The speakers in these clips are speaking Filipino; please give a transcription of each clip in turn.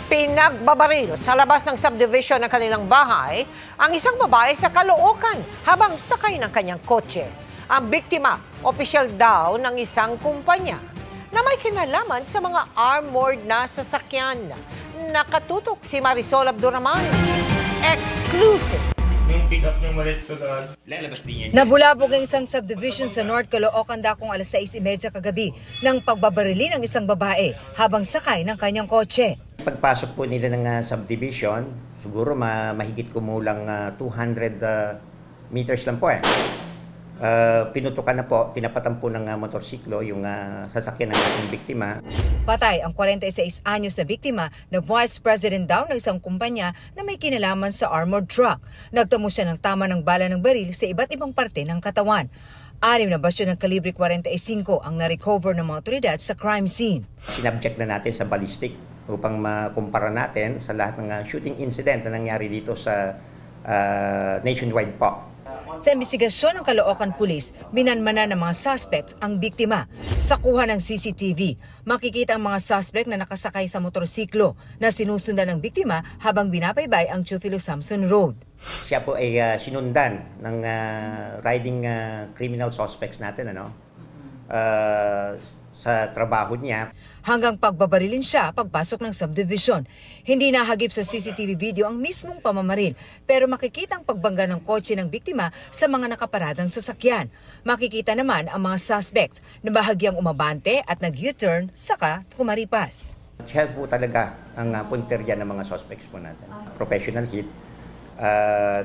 Pinagbabaril sa labas ng subdivision ng kanilang bahay ang isang babae sa Caloocan habang sakay ng kanyang kotse. Ang biktima, opisyal daw ng isang kumpanya na may kinalaman sa mga armored na sasakyan. Nakatutok si Marisol Abduraman. Exclusive. Yung pick up niyang maliit ko Nabulabog ang isang subdivision sa North Caloocan dakong alas 6:30 kagabi ng pagbabarili ng isang babae habang sakay ng kanyang kotse. Pagpasok po nila ng subdivision, siguro mahigit kumulang 200 meters lang po pinutukan na po, tinapatan po ng motorsiklo yung sasakyan ng ating biktima. Patay ang 46 anyos na biktima na vice president daw ng isang kumpanya na may kinalaman sa armored truck. Nagtamo siya ng tama ng bala ng baril sa iba't ibang parte ng katawan. 6 na basyo ng kalibre 45 ang na-recover ng mga otoridad sa crime scene. Sinabject na natin sa ballistic upang makumpara natin sa lahat ng shooting incident na nangyari dito sa nationwide po. Sa investigasyon ng Caloocan Police, binanmana ng mga suspects ang biktima. Sa kuha ng CCTV, makikita ang mga suspect na nakasakay sa motorsiklo na sinusundan ng biktima habang binabaybay ang Chufilo Samson Road. Siya po ay sinundan ng riding criminal suspects natin sa trabaho niya. Hanggang pagbabarilin siya pagpasok ng subdivision. Hindi nahagip sa CCTV video ang mismong pamamaril, pero makikita ang pagbangga ng kotse ng biktima sa mga nakaparadang sasakyan. Makikita naman ang mga suspects na bahagyang umabante at nag-U-turn saka kumaripas. Siya po talaga ang punterya ng mga suspects po natin. Professional hit,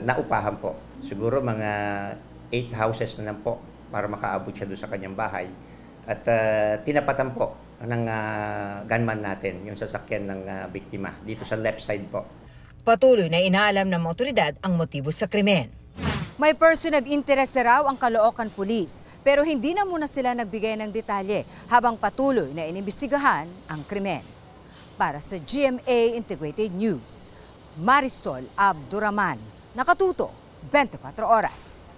naupahan po. Siguro mga 8 houses na lang po para makaabot siya doon sa kanyang bahay. At tinapatan po ng gunman natin yung sasakyan ng biktima dito sa left side po. Patuloy na inaalam ng mga otoridad ang motibo sa krimen. May person of interest raw ang Caloocan Police pero hindi na muna sila nagbigay ng detalye habang patuloy na inimbestigahan ang krimen. Para sa GMA Integrated News, Marisol Abduraman, nakatuto 24 oras.